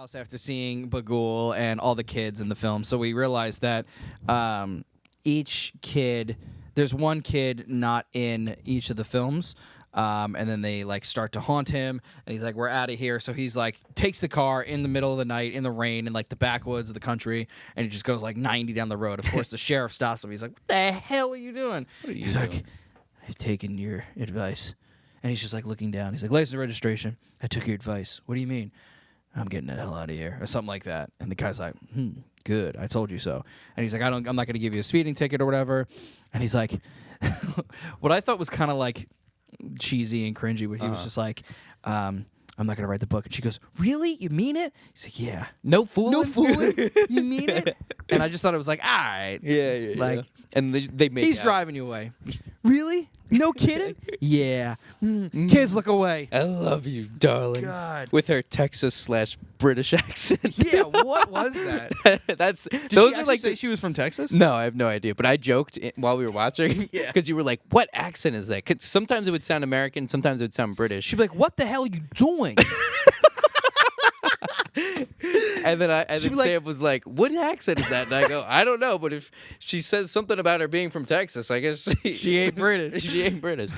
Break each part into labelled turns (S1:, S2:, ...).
S1: house after seeing Bagul and all the kids in the film. So we realized that each kid, there's one kid not in each of the films. And then they like start to haunt him, and he's like, "We're out of here." So he's like, takes the car in the middle of the night in the rain in like the backwoods of the country, and he just goes like 90 down the road. Of course, the sheriff stops him. He's like, "What the hell are you doing?" He's like, "I've taken your advice," and he's just like looking down. He's like, "License registration. I took your advice. What do you mean?" "I'm getting the hell out of here," or something like that. And the guy's like, "Good. I told you so." And he's like, "I'm not going to give you a speeding ticket or whatever." And he's like, what I thought was kind of like cheesy and cringy, but he was just like, "I'm not gonna write the book." And she goes, "Really? You mean it?" He's like, "Yeah."
S2: No fooling.
S1: No fooling. You mean it? And I just thought it was like, all right.
S2: Yeah.
S1: Like,
S2: and they make
S1: he's
S2: out.
S1: driving you away. Really? No kidding? Yeah. Kids, look away.
S2: I love you, darling.
S1: God.
S2: With her Texas/British accent.
S1: Yeah. What was that?
S2: That's
S1: Did
S2: those
S1: she
S2: are
S1: actually
S2: like
S1: say she was from Texas?
S2: No, I have no idea. But I joked while we were watching because you were like, "What accent is that?" Because sometimes it would sound American, sometimes it would sound British.
S1: She'd be like, "What the hell are you doing?"
S2: And then
S1: She'd be like-
S2: Sam was like, "What accent is that?" And I go, "I don't know, but if she says something about her being from Texas, I guess
S1: She ain't British.
S2: she ain't British."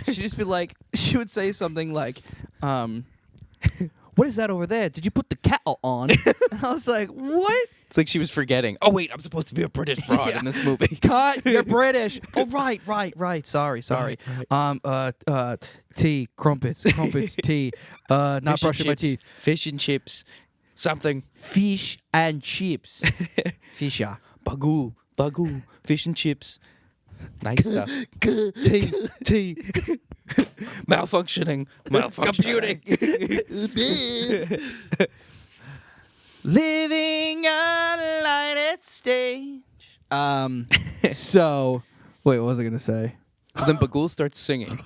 S1: She'd just be like, she would say something like, "What is that over there? Did you put the kettle on?" And I was like, "What?"
S2: It's like she was forgetting. Oh wait, I'm supposed to be a British broad in this movie.
S1: Cut, you're British. Oh, right. Sorry. Tea, crumpets, tea. Not
S2: Fish and
S1: brushing my
S2: chips,
S1: teeth.
S2: Fish and chips, something.
S1: Fish and chips. Fisha.
S2: Bagul, fish and chips. Nice stuff. Tea. Malfunctioning.
S1: Computing. Living on a lighted stage. So, wait, what was I gonna say?
S2: So then Bagul starts singing.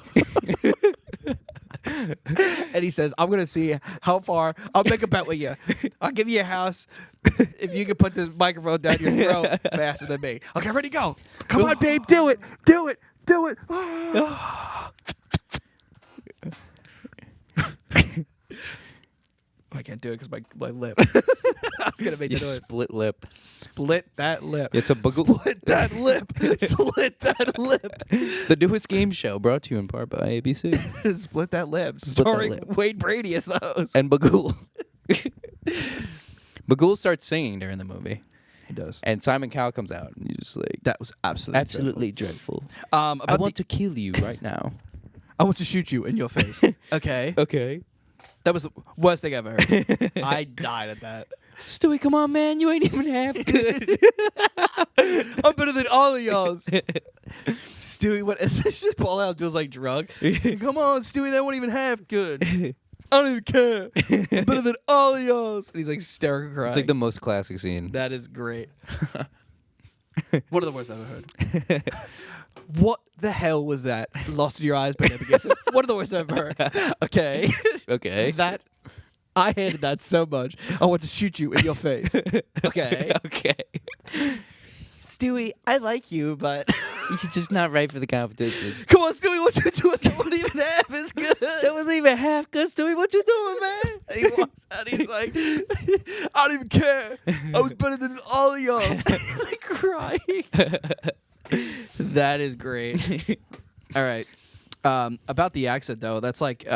S1: And he says, "I'm gonna see how far. I'll make a bet with you. I'll give you a house if you can put this microphone down your throat faster than me." Okay, ready, go. Come on, babe, do it. I can't do it because my lip. I was gonna make
S2: You
S1: the noise.
S2: split lip.
S1: Split that lip.
S2: Yeah, so Bagul.
S1: Split that lip. Split that lip.
S2: The newest game show brought to you in part by ABC.
S1: Split that lip.
S2: Split that
S1: Starring
S2: lip.
S1: Wade Brady as the host.
S2: And Bagul. Bagul starts singing during the movie.
S1: He does.
S2: And Simon Cowell comes out and he's just like,
S1: That was absolutely
S2: dreadful.
S1: dreadful.
S2: I want to kill you right now.
S1: I want to shoot you in your face. Okay.
S2: Okay.
S1: That was the worst thing I've ever heard. I died at that.
S2: Stewie, come on, man. You ain't even half good.
S1: I'm better than all of y'all's. Stewie, what? Just Paul Abdul's like drunk. Come on, Stewie, that wasn't even half good. I don't even care. I'm better than all of y'all's. And he's like hysterical crying.
S2: It's like the most classic scene.
S1: That is great. One of the worst I've ever heard. What the hell was that? Lost in Your Eyes by Never Gibson. One of the worst I've ever heard. Okay.
S2: Okay.
S1: That I hated that so much. I want to shoot you in your face. Okay.
S2: Okay.
S1: Stewie, I like you, but
S2: You're just not right for the competition.
S1: come on, Stewie, what you doing? That wasn't even half as good.
S2: That wasn't even half good, Stewie. What you doing, man?
S1: And he walks out. He's like, I don't even care. I was better than all of y'all. He's like crying. That is great. All right. About the accent, though, that's like in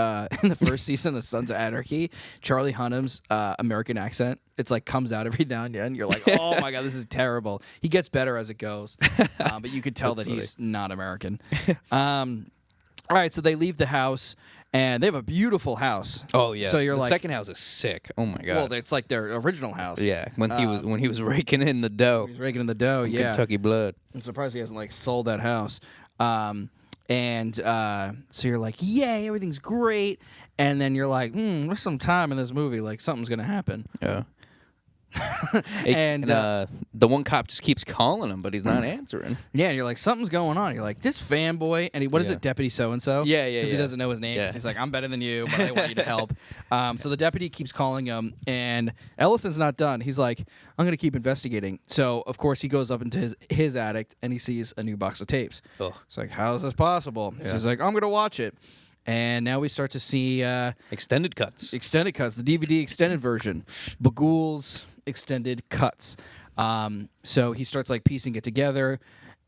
S1: the first season of Sons of Anarchy, Charlie Hunnam's American accent, it's like comes out every now and then. You're like, oh my God, this is terrible. He gets better as it goes. But you could tell
S2: That's
S1: that he's not American. All right, so they leave the house, and they have a beautiful house.
S2: Oh yeah.
S1: So you're
S2: the
S1: like,
S2: second house is sick. Oh my god.
S1: well, it's like their original house.
S2: Yeah. When he was raking in the dough.
S1: He's raking in the dough, yeah.
S2: Kentucky blood.
S1: I'm surprised he hasn't like sold that house. And so you're like, yay, everything's great. And then you're like, there's some time in this movie, like something's gonna happen.
S2: Yeah.
S1: And
S2: the one cop just keeps calling him, but he's not answering.
S1: yeah, and you're like, something's going on. You're like, this fanboy, and what is
S2: Yeah.
S1: it, Deputy so-and-so?
S2: Yeah,
S1: Because he
S2: yeah.
S1: doesn't know his name. 'Cause
S2: Yeah.
S1: he's like, I'm better than you, but I want you to help. So the deputy keeps calling him, and Ellison's not done. He's like, I'm going to keep investigating. So, of course, he goes up into his attic, and he sees a new box of tapes.
S2: Ugh.
S1: It's like, how is this possible? So
S2: Yeah.
S1: he's like, I'm going to watch it. And now we start to see
S2: Extended cuts.
S1: the DVD extended version, Bagul's extended cuts. So he starts like piecing it together.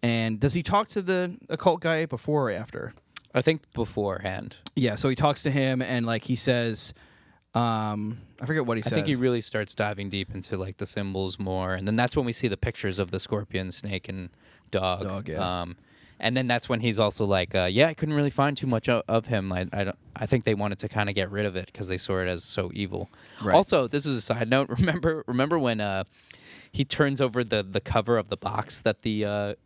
S1: And does he talk to the occult guy before or after?
S2: I think beforehand.
S1: Yeah, so he talks to him and like he says, I forget what he says.
S2: I think he really starts diving deep into like the symbols more, and then that's when we see the pictures of the scorpion, snake, and dog.
S1: Yeah.
S2: And then that's when he's also like, I couldn't really find too much of him. I think they wanted to kind of get rid of it because they saw it as so evil.
S1: Right.
S2: Also, this is a side note. Remember when he turns over the cover of the box that the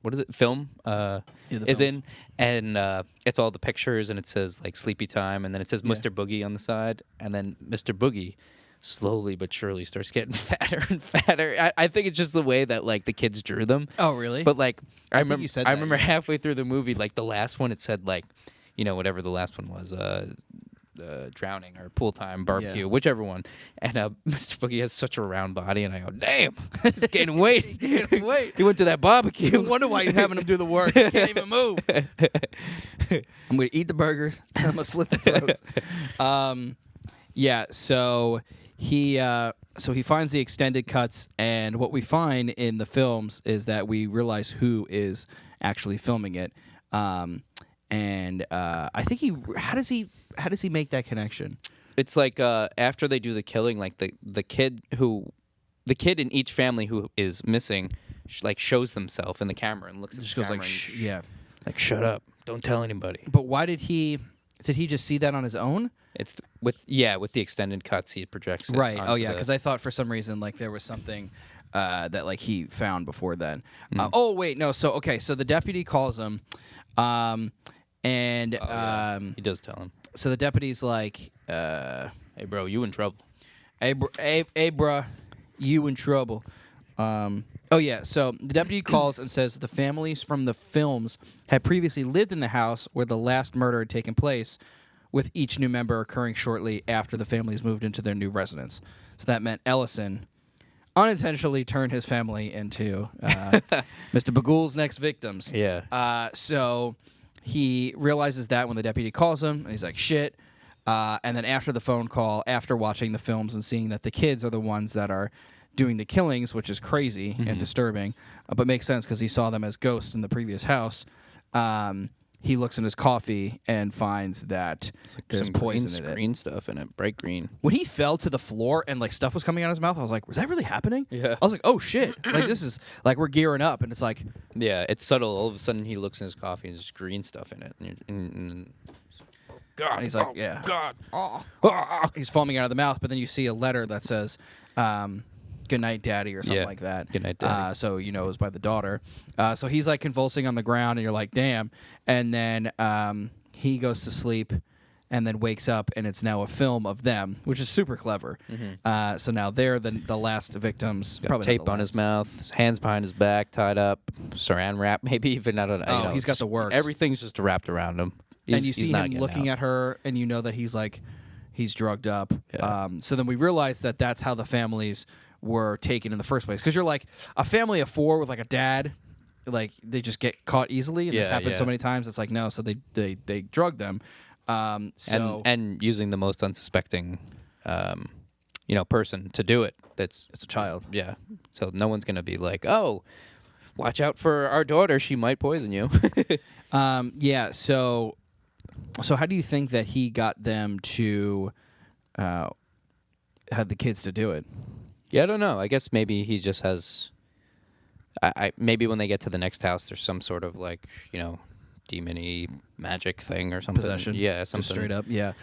S2: what is it? Film is in, and it's all the pictures, and it says like Sleepy Time, and then it says Mr. Boogie on the side, and then Mr. Boogie slowly but surely starts getting fatter and fatter. I think it's just the way that like the kids drew them.
S1: Oh, really?
S2: But like I remember,
S1: you said
S2: I
S1: that,
S2: remember
S1: yeah.
S2: halfway through the movie, like the last one, it said like, whatever the last one was, drowning or pool time barbecue, whichever one. And Mr. Boogie has such a round body, and I go, damn, he's gaining weight. He went to that barbecue.
S1: No wonder why he's having him do the work. He can't even move. I'm going to eat the burgers. I'm going to slit the throats. So he finds the extended cuts, and what we find in the films is that we realize who is actually filming it. I think how does he make that connection?
S2: It's like after they do the killing, like the kid in each family who is missing, like shows themselves in the camera and looks at
S1: Just
S2: the
S1: goes
S2: camera
S1: like,
S2: like shut up, don't tell anybody.
S1: But why did he just see that on his own?
S2: It's with the extended cuts he projects it
S1: Right. Oh
S2: onto
S1: yeah,
S2: the-
S1: because I thought for some reason like there was something that like he found before then.
S2: Mm.
S1: Oh wait, no. So the deputy calls him, and
S2: he does tell him,
S1: so the deputy's like,
S2: hey bro, you in trouble.
S1: hey bruh, you in trouble. So the deputy calls and says the families from the films had previously lived in the house where the last murder had taken place, with each new member occurring shortly after the families moved into their new residence. So that meant Ellison unintentionally turned his family into Mr. Bagul's next victims.
S2: Yeah.
S1: So he realizes that when the deputy calls him, and he's like, shit. And then after the phone call, after watching the films and seeing that the kids are the ones that are doing the killings, which is crazy and disturbing, but makes sense because he saw them as ghosts in the previous house, he looks in his coffee and finds that there's
S2: Some
S1: poison in it.
S2: green stuff in it, bright green.
S1: When he fell to the floor and like stuff was coming out of his mouth, I was like, was that really happening?
S2: Yeah.
S1: I was like, oh shit. Like this is like we're gearing up, and it's like,
S2: Yeah, it's subtle. All of a sudden, he looks in his coffee and there's green stuff in it. And God,
S1: and he's like, yeah.
S2: God.
S1: He's foaming out of the mouth, but then you see a letter that says, good night, daddy, or something
S2: Yeah.
S1: like that.
S2: Good night, Daddy.
S1: So it was by the daughter. So he's like convulsing on the ground, and you're like, damn. And then he goes to sleep and then wakes up, and it's now a film of them, which is super clever. So now they're the last victims.
S2: Got
S1: probably not
S2: tape
S1: the
S2: on
S1: last.
S2: his mouth, his hands behind his back, tied up, saran wrap, maybe even. I don't know.
S1: Oh, he's got the works.
S2: Everything's just wrapped around him.
S1: And you see him looking at her, and you know that he's drugged up.
S2: Yeah.
S1: So then we realize that that's how the families were taken in the first place. Because you're like, a family of four with like a dad, like they just get caught easily, and this happens so many times. It's like, no, so they drugged them.
S2: And using the most unsuspecting, person to do it. It's
S1: a child.
S2: Yeah. So no one's gonna be like, oh, watch out for our daughter. She might poison you.
S1: Yeah. So how do you think that he got them to had the kids to do it?
S2: Yeah, I don't know. I guess maybe he just has. Maybe when they get to the next house, there's some sort of like demon-y magic thing or something.
S1: Possession.
S2: Yeah, something
S1: Just straight up. Yeah.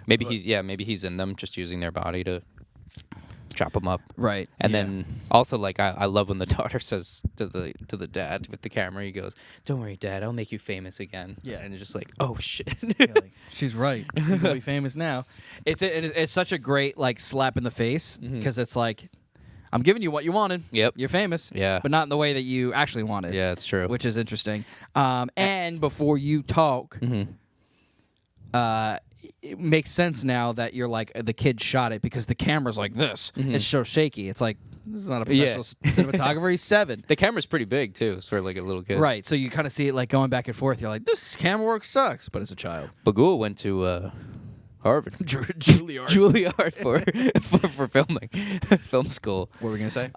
S2: Maybe he's in them, just using their body to chop them up.
S1: Right.
S2: And
S1: yeah.
S2: then also like I love when the daughter says to the dad with the camera, he goes, "Don't worry, Dad, I'll make you famous again."
S1: Yeah.
S2: And it's just like, oh shit.
S1: You're like, she's right. You're gonna be famous now. It's such a great like slap in the face because it's like, I'm giving you what you wanted.
S2: Yep.
S1: You're famous.
S2: Yeah.
S1: But not in the way that you actually wanted.
S2: Yeah, it's true.
S1: Which is interesting. And before you talk, it makes sense now that you're like the kid shot it because the camera's like this. It's so shaky. It's like This is not a professional cinematographer. He's 7.
S2: The camera's pretty big too, for like a little kid.
S1: Right. So you kind of see it like going back and forth. You're like, this camera work sucks, but it's a child.
S2: Bagul went to Harvard.
S1: Juilliard.
S2: Juilliard for filming, film school.
S1: What were we gonna say?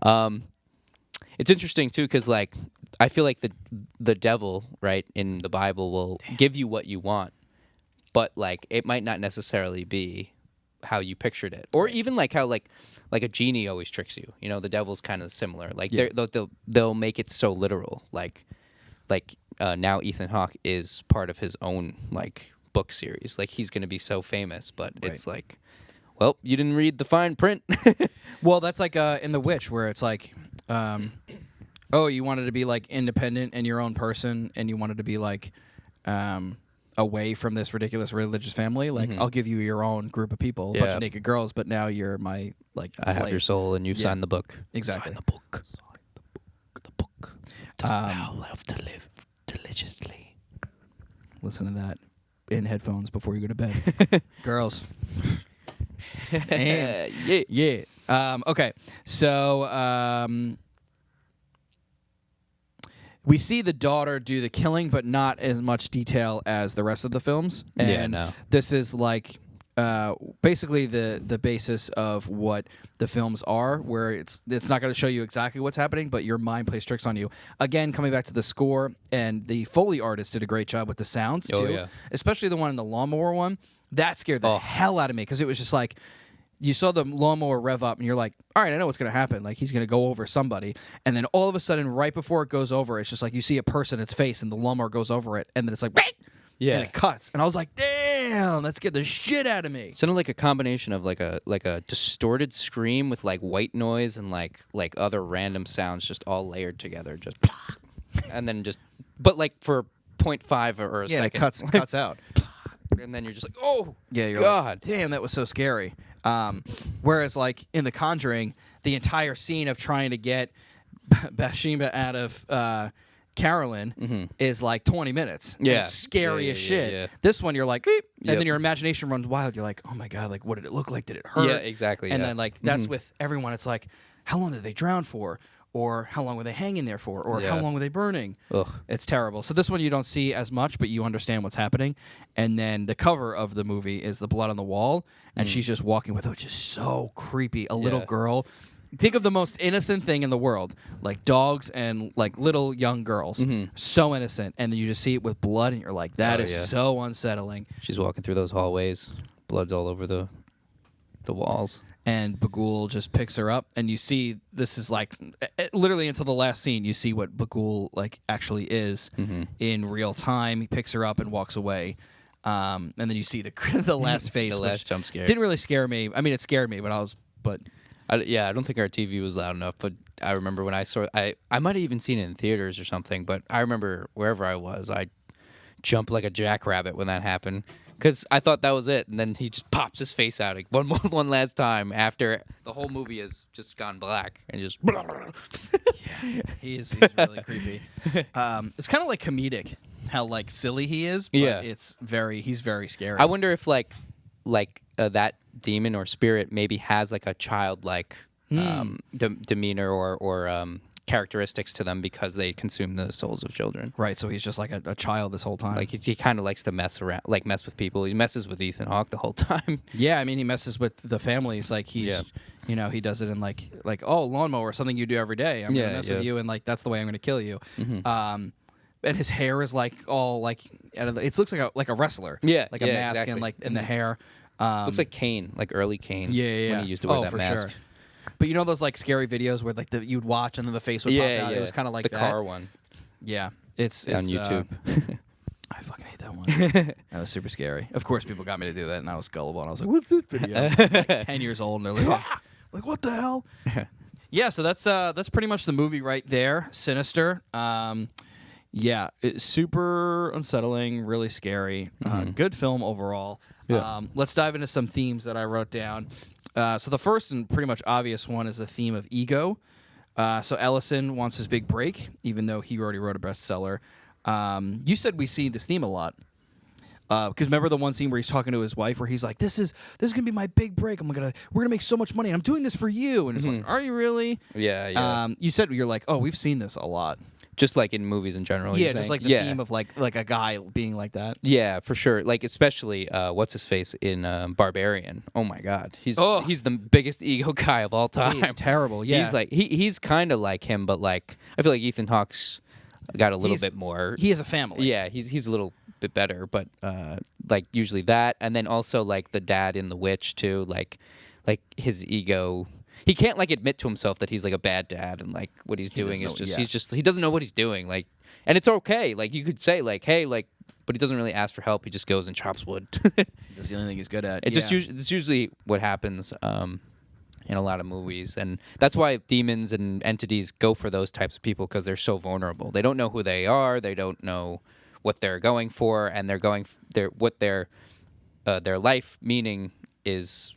S2: It's interesting too, because like I feel like the devil, right, in the Bible will give you what you want, but like it might not necessarily be how you pictured it, or even like how like a genie always tricks you. You know, the devil's kind of similar. Like they'll make it so literal. Like now Ethan Hawke is part of his own like book series. Like he's gonna be so famous, but it's like, well, you didn't read the fine print.
S1: Well, that's like in The Witch, where it's like, oh, you wanted to be like independent and your own person, and you wanted to be like away from this ridiculous religious family. Like, I'll give you your own group of people, a bunch of naked girls, but now you're my like
S2: I
S1: slave.
S2: have your soul, and you've signed the book.
S1: Exactly.
S2: Sign the book. The book. Dost thou love to live religiously?
S1: Listen to that in headphones before you go to bed. Girls. And, yeah. Okay. So we see the daughter do the killing, but not as much detail as the rest of the films. And this is like basically the basis of what the films are, where it's not going to show you exactly what's happening, but your mind plays tricks on you. Again, coming back to the score, and the Foley artist did a great job with the sounds too, especially the one in the lawnmower one. That scared the hell out of me, because it was just like, you saw the lawnmower rev up, and you're like, all right, I know what's going to happen. Like, he's going to go over somebody. And then all of a sudden, right before it goes over, it's just like you see a person, its face, and the lawnmower goes over it. And then it's like, and it cuts. And I was like, damn, that scared the shit out of me.
S2: Sounded like a combination of like a distorted scream with like white noise and like other random sounds just all layered together. Just, and then just, but like for 0.5 or a second.
S1: And it cuts out.
S2: And then you're just like, oh,
S1: you're
S2: God.
S1: Like, damn, that was so scary. Whereas, like, in The Conjuring, the entire scene of trying to get Bathsheba out of Carolyn is like 20 minutes.
S2: Yeah.
S1: It's scary as shit.
S2: Yeah.
S1: This one, you're like, beep, and then your imagination runs wild. You're like, oh my God, like, what did it look like? Did it hurt?
S2: Yeah, exactly.
S1: And then, like, that's with everyone. It's like, how long did they drown for? Or how long were they hanging there for? Or how long were they burning?
S2: Ugh.
S1: It's terrible. So this one you don't see as much, but you understand what's happening. And then the cover of the movie is the blood on the wall, and she's just walking with it, which is so creepy. A little girl. Think of the most innocent thing in the world, like dogs and like little young girls. So innocent. And then you just see it with blood, and you're like, that is so unsettling.
S2: She's walking through those hallways. Blood's all over the walls.
S1: And Bagul just picks her up, and you see this is like literally until the last scene. You see what Bagul like actually is in real time. He picks her up and walks away, and then you see the last face.
S2: The last jump scare
S1: didn't really scare me. I mean, it scared me, but
S2: I don't think our TV was loud enough. But I remember when I saw, I might have even seen it in theaters or something. But I remember wherever I was, I jumped like a jackrabbit when that happened. Because I thought that was it, and then he just pops his face out like one last time after the whole movie has just gone black and just.
S1: He's really creepy. It's kind of like comedic how like silly he is, but he's very scary.
S2: I wonder if like that demon or spirit maybe has like a childlike demeanor or characteristics to them because they consume the souls of children.
S1: Right, so he's just like a child this whole time.
S2: Like he kind of likes to mess with people. He messes with Ethan Hawke the whole time.
S1: Yeah, I mean he messes with the families. Like he's, he does it in like oh, lawnmower, something you do every day. I'm gonna mess with you, and like that's the way I'm gonna kill you. And his hair is like all like it looks like a wrestler.
S2: Yeah,
S1: like a mask and like in the hair.
S2: Looks like Kane, like early Kane.
S1: Yeah.
S2: When he used to wear that
S1: for
S2: mask.
S1: Sure. But you know those like scary videos where like you'd watch and then the face would pop out. It was kind of like
S2: the
S1: that.
S2: car one.
S1: Yeah, it's
S2: on YouTube.
S1: I fucking hate that one. That was super scary. Of course, people got me to do that, and I was gullible. And I was like, "What's this video?" Like 10 years old, and they're like, "Ah!" Like, what the hell? Yeah, so that's pretty much the movie right there. Sinister. It's super unsettling, really scary. Good film overall.
S2: Yeah.
S1: Let's dive into some themes that I wrote down. So the first and pretty much obvious one is the theme of ego. So Ellison wants his big break, even though he already wrote a bestseller. You said we see this theme a lot. Because remember the one scene where he's talking to his wife, where he's like, "This is gonna be my big break. We're gonna make so much money. And I'm doing this for you." And it's like, "Are you really?"
S2: Yeah, yeah.
S1: You said you're like, "Oh, we've seen this a lot."
S2: Just like in movies in general.
S1: Yeah,
S2: you
S1: just
S2: think?
S1: like the theme of like a guy being like that.
S2: Yeah, for sure. Like especially what's his face in Barbarian. Oh my God, he's the biggest ego guy of all time.
S1: He's terrible. Yeah,
S2: he's like he's kind of like him, but like I feel like Ethan Hawke's got a little bit more.
S1: He has a family.
S2: Yeah, he's a little bit better, but like usually that, and then also like the dad in The Witch too. Like his ego. He can't like admit to himself that he's like a bad dad and like what he's doing is just he doesn't know what he's doing. Like, and it's okay. Like you could say like, hey, like, but he doesn't really ask for help. He just goes and chops wood.
S1: That's the only thing he's good at.
S2: It's usually what happens in a lot of movies, and that's why demons and entities go for those types of people because they're so vulnerable. They don't know who they are. They don't know what they're going for, and what their life meaning is.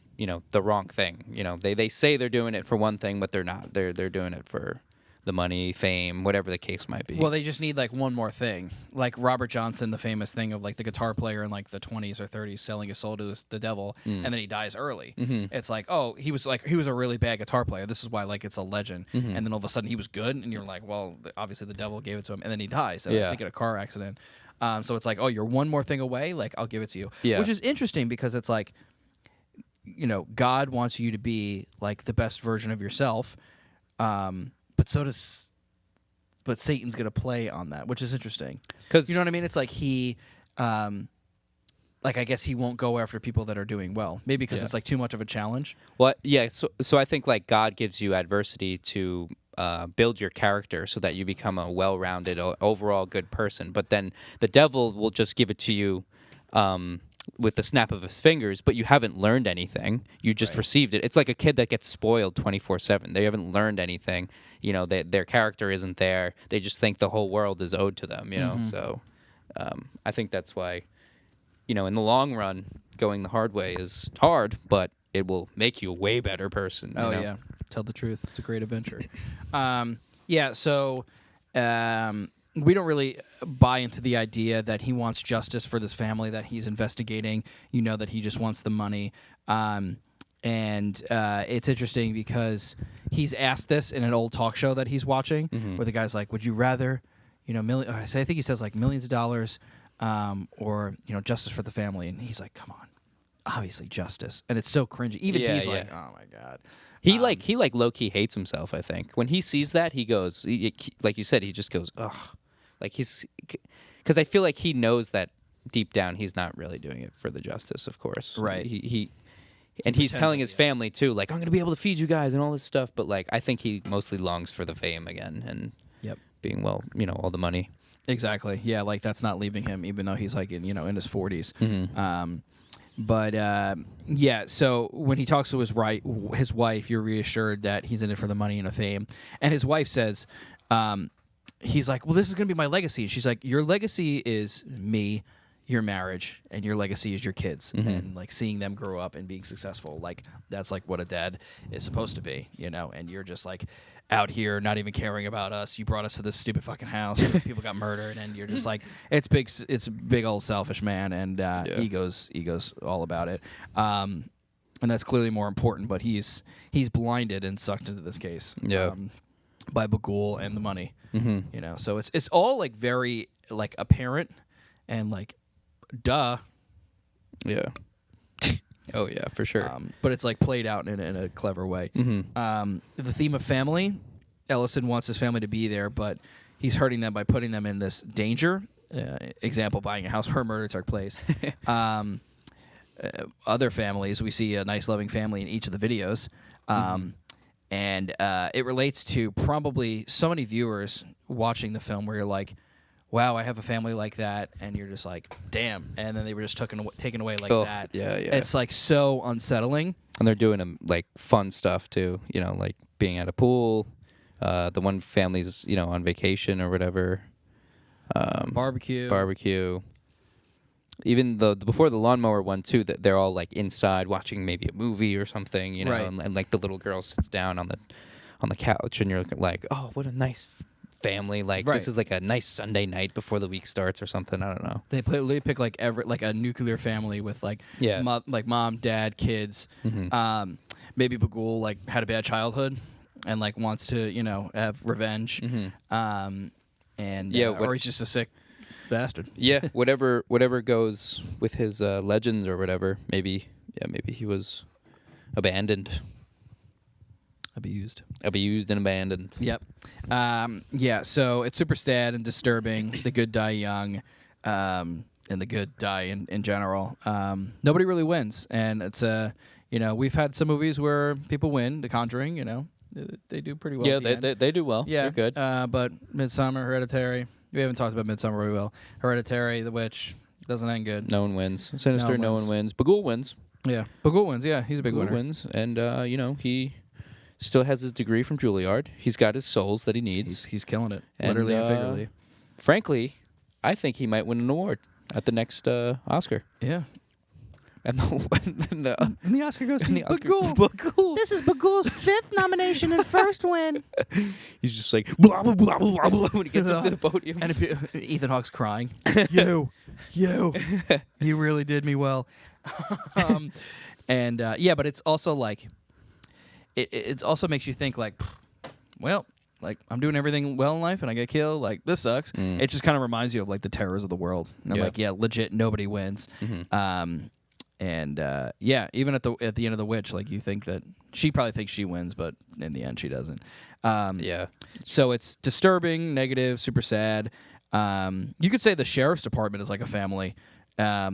S2: The wrong thing. They say they're doing it for one thing, but they're not. They're doing it for the money, fame, whatever the case might be.
S1: Well, they just need like one more thing. Like Robert Johnson, the famous thing of like the guitar player in like the 20s or 30s selling his soul to the devil, and then he dies early. It's like, oh, he was a really bad guitar player. This is why like it's a legend. And then all of a sudden he was good, and you're like, well, obviously the devil gave it to him, and then he dies. I think in a car accident. So it's like, oh, you're one more thing away. Like I'll give it to you.
S2: Yeah.
S1: Which is interesting because it's like, God wants you to be like the best version of yourself, but Satan's going to play on that, which is interesting. Because you know what I mean? It's like he, like I guess he won't go after people that are doing well, maybe because it's like too much of a challenge.
S2: Well, yeah. So I think like God gives you adversity to build your character so that you become a well-rounded, overall good person. But then the devil will just give it to you. With the snap of his fingers, but you haven't learned anything. You just received it. It's like a kid that gets spoiled 24/7. They haven't learned anything. Their character isn't there. They just think the whole world is owed to them. So I think that's why, in the long run, going the hard way is hard, but it will make you a way better person.
S1: Yeah, tell the truth. It's a great adventure. So. We don't really buy into the idea that he wants justice for this family that he's investigating. That he just wants the money. And it's interesting because he's asked this in an old talk show that he's watching, where the guy's like, "Would you rather, I think he says like millions of dollars, or justice for the family?" And he's like, "Come on, obviously justice." And it's so cringy. Even he's like, "Oh my God."
S2: He low key hates himself. I think when he sees that, he goes, like you said, he just goes, ugh. Like because I feel like he knows that deep down he's not really doing it for the justice, of course.
S1: Right.
S2: He's telling his family too, like, I'm gonna be able to feed you guys and all this stuff. But like I think he mostly longs for the fame again and being all the money.
S1: Exactly. Yeah. Like that's not leaving him, even though he's like in his 40s. So when he talks to his wife, you're reassured that he's in it for the money and the fame. And his wife says, he's like, well, this is going to be my legacy. And she's like, your legacy is me, your marriage, and your legacy is your kids. And like seeing them grow up and being successful. Like that's like what a dad is supposed to be, and you're just like out here not even caring about us. You brought us to this stupid fucking house where people got murdered, and you're just like, it's big old selfish man, and ego's all about it. And that's clearly more important, but he's blinded and sucked into this case. By Bagul and the money. So it's all like very like apparent and like duh.
S2: Yeah. Oh yeah, for sure.
S1: But it's like played out in a clever way. The theme of family, Ellison wants his family to be there, but he's hurting them by putting them in this danger. Example, buying a house where murder took place. Other families, we see a nice loving family in each of the videos. And it relates to probably so many viewers watching the film where you're like, wow, I have a family like that, and you're just like, damn. And then they were just taken away like that.
S2: Yeah.
S1: It's like so unsettling.
S2: And they're doing like fun stuff too, like being at a pool. The one family's, on vacation or whatever. Barbecue. Even before the lawnmower one too, that they're all like inside watching maybe a movie or something, and like the little girl sits down on the couch, and you're like, oh, what a nice family. Like
S1: Right.
S2: this is like a nice Sunday night before the week starts or something. I don't know.
S1: They pick like a nuclear family with like like mom, dad, kids. Maybe Bagul like had a bad childhood and like wants to have revenge. Or he's just a sick bastard.
S2: Yeah, whatever goes with his legends or whatever. Maybe he was abandoned.
S1: Abused
S2: and abandoned.
S1: Yep. So it's super sad and disturbing. The good die young, and the good die in general. Nobody really wins, and it's we've had some movies where people win. The Conjuring, they do pretty well.
S2: Yeah, they do well.
S1: Yeah,
S2: they're good.
S1: But Midsommar, Hereditary. We haven't talked about Midsommar very well. Hereditary, The Witch doesn't end good.
S2: No one wins. Sinister, no one wins. Bagul wins.
S1: Yeah, Bagul wins. Yeah, he's a big winner.
S2: Wins, and he still has his degree from Juilliard. He's got his souls that he needs.
S1: He's killing it, literally and figuratively.
S2: Frankly, I think he might win an award at the next Oscar.
S1: Yeah.
S2: And the
S1: Oscar goes to
S2: Bagul.
S1: Bagul. This is Bagul's 5th nomination and first win.
S2: He's just like blah blah blah blah blah when he gets up to the podium.
S1: And Ethan Hawke's crying. you, you really did me well. But it's also like, it also makes you think like, well, like I'm doing everything well in life and I get killed. Like this sucks. It just kind of reminds you of like the terrors of the world. And legit, nobody wins. Even at the end of The Witch, like you think that she probably thinks she wins, but in the end she doesn't. So it's disturbing, negative, super sad. You could say the sheriff's department is like a family. I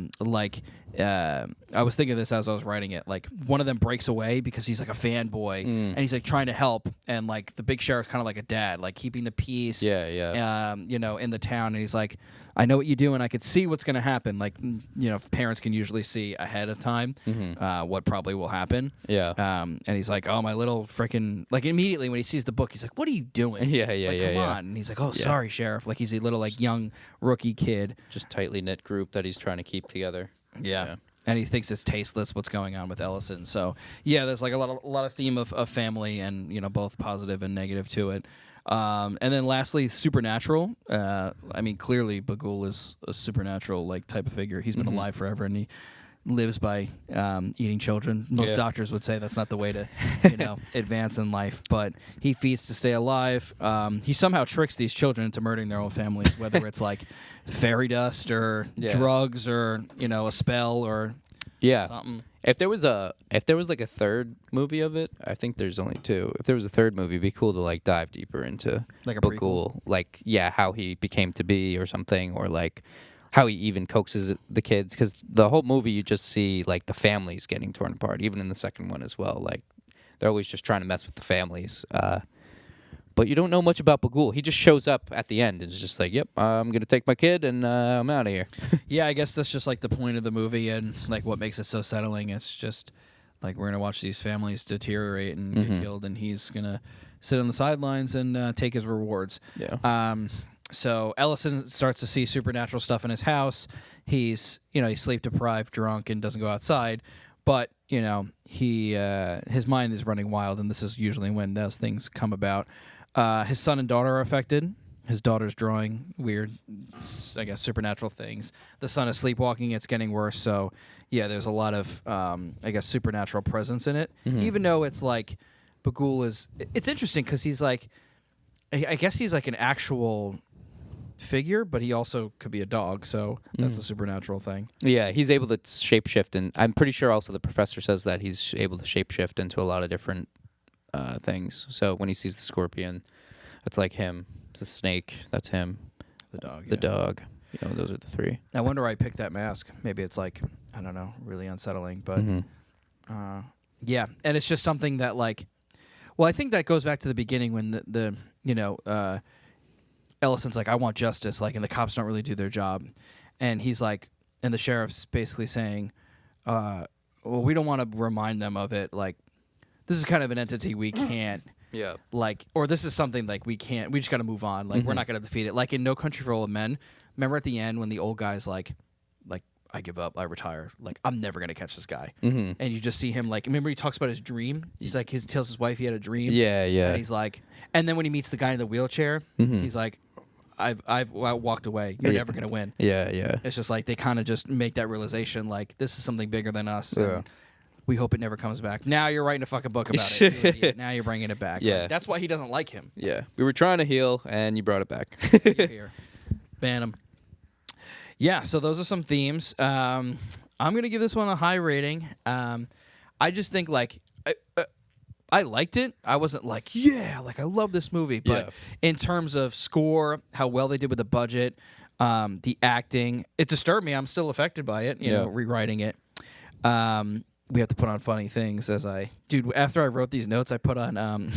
S1: was thinking of this as I was writing it. Like one of them breaks away because he's like a fanboy and he's like trying to help, and like the big sheriff's kind of like a dad, like keeping the peace. In the town, and he's like, I know what you do, and I could see what's going to happen. Like parents can usually see ahead of time what probably will happen. And he's like, oh, my little freaking, like immediately when he sees the book, he's like, what are you doing? Come on. And he's like, oh, sorry, sheriff. Like he's a little like young rookie kid.
S2: Just tightly knit group that he's trying to keep together.
S1: Yeah. And he thinks it's tasteless what's going on with Ellison. So there's like a lot of theme of family and both positive and negative to it. And then lastly, supernatural. Clearly Bagul is a supernatural like type of figure. He's been alive forever, and he lives by eating children. Most doctors would say that's not the way to advance in life, but he feeds to stay alive. He somehow tricks these children into murdering their own families, whether it's like fairy dust or drugs or a spell or something.
S2: If there was like a third movie of it, I think there's only 2. If there was a third movie, it'd be cool to like dive deeper into
S1: like a
S2: Bagul, like how he became to be or something, or like how he even coaxes the kids, because the whole movie you just see like the families getting torn apart, even in the second one as well. Like they're always just trying to mess with the families. But you don't know much about Bagul. He just shows up at the end and is just like, yep, I'm going to take my kid and I'm out of here.
S1: I guess that's just like the point of the movie and like what makes it so settling. It's just like we're going to watch these families deteriorate and get killed, and he's going to sit on the sidelines and take his rewards. So Ellison starts to see supernatural stuff in his house. He's sleep deprived, drunk, and doesn't go outside. But his mind is running wild, and this is usually when those things come about. His son and daughter are affected. His daughter's drawing weird, I guess, supernatural things. The son is sleepwalking. It's getting worse. So there's a lot of supernatural presence in it. Even though it's like Bagul is. It's interesting because he's like, I guess he's like an actual figure, but he also could be a dog, so that's a supernatural thing.
S2: Yeah, he's able to shapeshift, and I'm pretty sure also the professor says that he's able to shapeshift into a lot of different things. So when he sees the scorpion, that's like him. The snake, that's him.
S1: The dog.
S2: The dog. Those are the 3.
S1: I wonder why I picked that mask. Maybe it's like, I don't know, really unsettling, but and it's just something that like, well, I think that goes back to the beginning when the Ellison's like, I want justice, like, and the cops don't really do their job. And he's like, and the sheriff's basically saying, well, we don't want to remind them of it. Like, this is kind of an entity we can't, like, or this is something like we just got to move on. Like, we're not going to defeat it. Like in No Country for Old Men, remember at the end when the old guy's like, I give up. I retire. Like, I'm never going to catch this guy.
S2: Mm-hmm.
S1: And you just see him, like, remember he talks about his dream? He's like, he tells his wife he had a dream.
S2: Yeah, yeah.
S1: And he's like, and then when he meets the guy in the wheelchair, he's like, I've walked away. You're never going to win.
S2: Yeah, yeah.
S1: It's just like they kind of just make that realization, like, this is something bigger than us. And we hope it never comes back. Now you're writing a fucking book about it. You idiot. Now you're bringing it back.
S2: Yeah.
S1: Like, that's why he doesn't like him.
S2: Yeah. We were trying to heal, and you brought it back.
S1: You're here. Ban him. Yeah, so those are some themes. I'm going to give this one a high rating. I just think, like, I liked it. I wasn't like, yeah, like, I love this movie. But in terms of score, how well they did with the budget, the acting, it disturbed me. I'm still affected by it, you know, rewriting it. We have to put on funny things dude, after I wrote these notes, I put on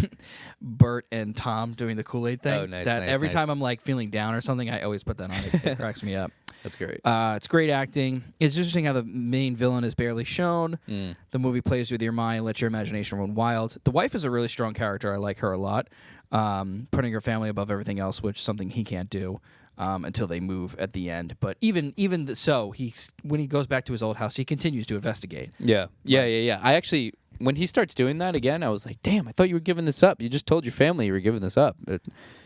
S1: Bert and Tom doing the Kool-Aid thing.
S2: Oh, nice,
S1: every
S2: nice.
S1: time I'm, like, feeling down or something, I always put that on. It cracks me up.
S2: That's great.
S1: It's great acting. It's interesting how the main villain is barely shown. The movie plays with your mind, lets your imagination run wild. The wife is a really strong character. I like her a lot. Putting her family above everything else, which is something he can't do until they move at the end. But even so, when he goes back to his old house, he continues to investigate.
S2: Yeah. I actually, when he starts doing that again, I was like, damn, I thought you were giving this up. You just told your family you were giving this up. You're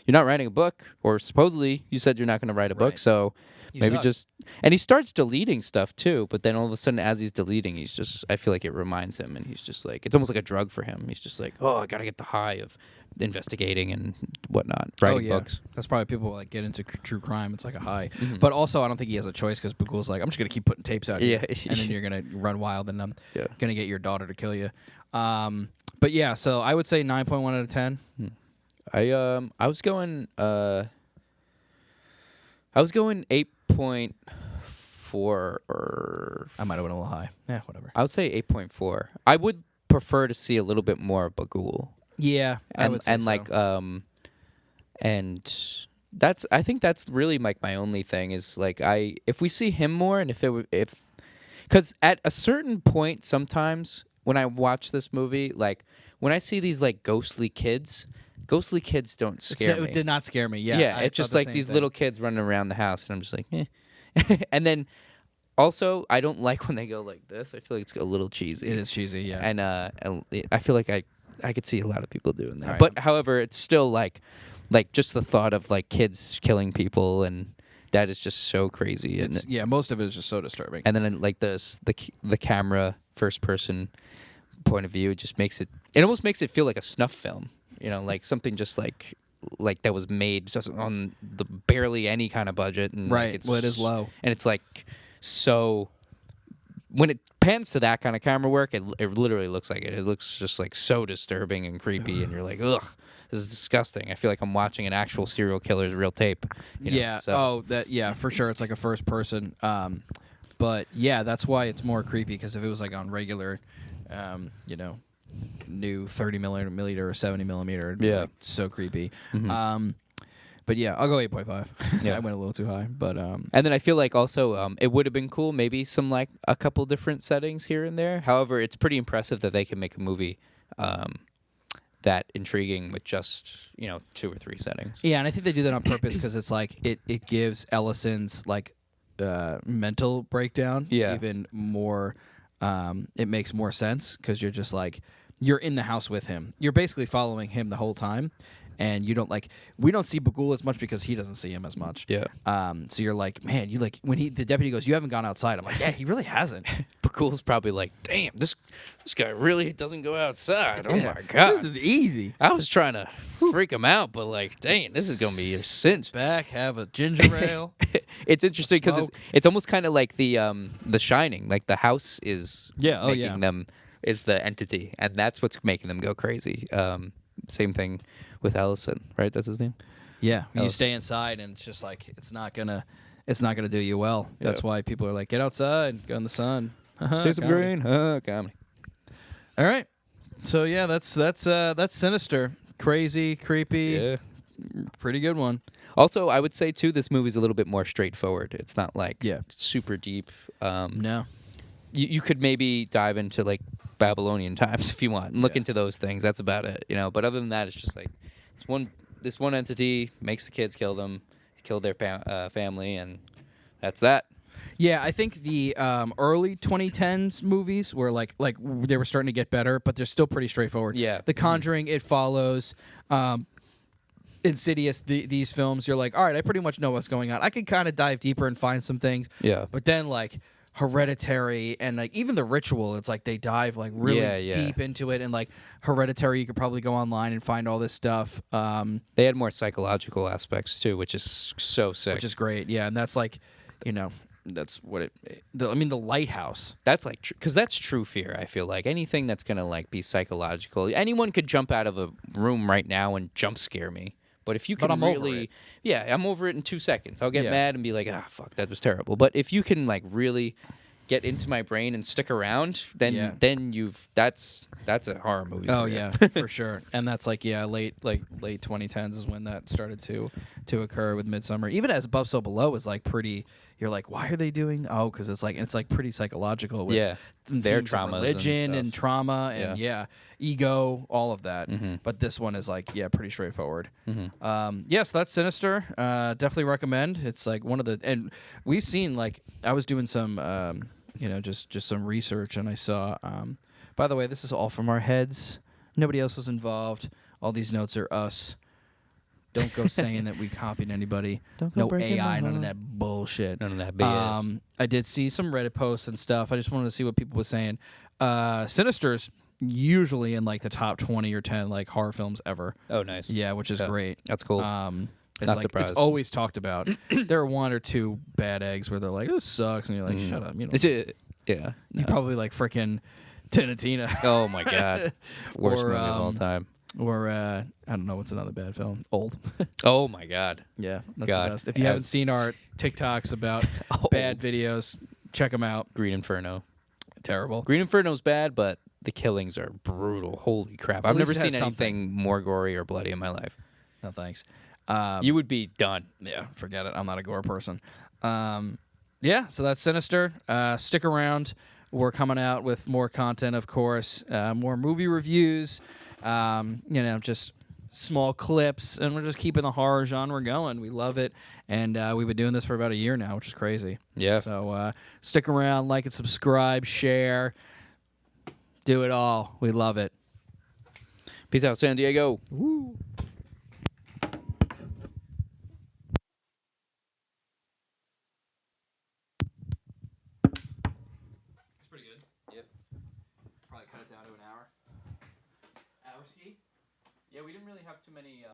S2: not writing a book, or supposedly you said you're not going to write a book, so... Maybe just, and he starts deleting stuff too, but then all of a sudden as he's deleting, I feel like it reminds him, and he's just like, it's almost like a drug for him. He's just like, oh, I gotta get the high of investigating and whatnot, writing books.
S1: That's probably people like get into true crime. It's like a high. But also I don't think he has a choice because Bagul's like, I'm just gonna keep putting tapes out here, and then you're gonna run wild, and I'm gonna get your daughter to kill you. But yeah, so I would say 9.1 out of 10.
S2: I was going 8.4 or...
S1: I might have went a little high. Yeah, whatever.
S2: I would say 8.4. I would prefer to see a little bit more of Bagul.
S1: Yeah, I would say
S2: and
S1: so.
S2: like and that's, I think that's really like my only thing is like if we see him more, and because at a certain point sometimes when I watch this movie, like when I see these like ghostly kids don't scare me.
S1: It did not scare me.
S2: Yeah, it's just like these little kids running around the house, and I'm just like, eh. And then also, I don't like when they go like this. I feel like it's a little cheesy.
S1: It is cheesy, yeah.
S2: And I feel like I could see a lot of people doing that.
S1: Right.
S2: But however, it's still like just the thought of like kids killing people, and that is just so crazy.
S1: Most of it is just so disturbing.
S2: And then like the camera first person point of view, it just makes it almost makes it feel like a snuff film. You know, like something just like that was made just on the barely any kind of budget, and
S1: right.
S2: Like
S1: Well, it is low,
S2: and it's like so. When it pans to that kind of camera work, it literally looks like it. It looks just like so disturbing and creepy, and you're like, ugh, this is disgusting. I feel like I'm watching an actual serial killer's real tape. You know?
S1: Yeah.
S2: So.
S1: For sure. It's like a first person. But yeah, that's why it's more creepy. Because if it was like on regular, new 30 millimeter or 70 millimeter, it'd be, like, so creepy.
S2: Mm-hmm.
S1: But yeah, I'll go 8.5.
S2: Yeah.
S1: I went a little too high, but
S2: and then I feel like also it would have been cool maybe some like a couple different settings here and there. However, it's pretty impressive that they can make a movie that intriguing with just 2 or 3 settings.
S1: Yeah, and I think they do that on purpose because it's like it gives Ellison's like mental breakdown even more. It makes more sense because you're just like you're in the house with him. You're basically following him the whole time. And you don't we don't see Bagul as much because he doesn't see him as much.
S2: Yeah.
S1: So you're like, man, when the deputy goes, you haven't gone outside. I'm like, yeah, he really hasn't.
S2: Bagul's probably like, damn, this guy really doesn't go outside. Oh my god,
S1: this is easy.
S2: I was trying to freak him out, but like, dang, this is gonna be a cinch.
S1: Back, have a ginger ale.
S2: It's interesting because it's almost kind of like the Shining. Like the house is making them is the entity, and that's what's making them go crazy. Same thing with Ellison, right? That's his name.
S1: Yeah, you stay inside, and it's just like it's not gonna do you well. That's why people are like, get outside, go in the sun,
S2: see some green, comedy.
S1: All right, so yeah, that's Sinister, crazy, creepy, pretty good one.
S2: Also, I would say too, this movie's a little bit more straightforward. It's not like super deep.
S1: No,
S2: you could maybe dive into like Babylonian times if you want and look into those things. That's about it, But other than that, it's just like this one entity makes the kids kill their family, and that's that.
S1: Yeah, I think the early 2010s movies were like they were starting to get better, but they're still pretty straightforward.
S2: Yeah.
S1: The Conjuring, It Follows, Insidious, these films, you're like, all right, I pretty much know what's going on. I could kind of dive deeper and find some things.
S2: Yeah.
S1: But then like Hereditary and like even The Ritual, it's like they dive like really deep into it. And like Hereditary, you could probably go online and find all this stuff.
S2: They had more psychological aspects too, which is so sick.
S1: Which is great. Yeah, and that's like, that's what the Lighthouse.
S2: That's like because that's true fear. I feel like anything that's gonna like be psychological. Anyone could jump out of a room right now and jump scare me. But if you can
S1: I'm over it.
S2: I'm over it in 2 seconds. I'll get mad and be like, fuck, that was terrible. But if you can like really get into my brain and stick around, then that's a horror movie.
S1: Oh yeah, for sure. And that's like late 2010s is when that started to occur with Midsummer. Even As Above So Below is like pretty. You're like, why are they doing? Oh, because it's like pretty psychological with
S2: their
S1: themes of
S2: traumas
S1: religion
S2: and
S1: and trauma and ego, all of that.
S2: Mm-hmm.
S1: But this one is like pretty straightforward.
S2: Mm-hmm.
S1: So that's Sinister. Definitely recommend. It's like one of the and we've seen like I was doing some just some research and I saw. By the way, this is all from our heads. Nobody else was involved. All these notes are us. Don't go saying that we copied anybody. No AI, none of that bullshit.
S2: None of that BS.
S1: I did see some Reddit posts and stuff. I just wanted to see what people were saying. Sinister's usually in like the top 20 or 10 like horror films ever.
S2: Oh, nice.
S1: Yeah, which is great.
S2: That's cool.
S1: It's
S2: Not
S1: like
S2: surprised.
S1: it's always talked about. There are one or two bad eggs where they're like, "This sucks," and you're like, "Shut up." You probably like freaking Tinatina.
S2: Oh my god, worst movie of all time.
S1: Or I don't know what's another bad film. Old.
S2: Oh my god.
S1: Yeah, that's the best. If you haven't seen our TikToks about bad videos, check them out.
S2: Green Inferno.
S1: Terrible.
S2: Green Inferno's bad, but the killings are brutal. Holy crap! I've never seen anything more gory or bloody in my life.
S1: No thanks.
S2: You would be done.
S1: Yeah, forget it. I'm not a gore person. So that's Sinister. Stick around. We're coming out with more content, of course. More movie reviews. Just small clips, and we're just keeping the horror genre going. We love it, and we've been doing this for about a year now, which is crazy.
S2: Yeah.
S1: So stick around, like and subscribe, share, do it all. We love it.
S2: Peace out, San Diego.
S1: Woo. It's pretty good.
S2: Yep.
S1: Probably cut it down to an hour. Hour ski?
S2: Yeah, we didn't really have too many.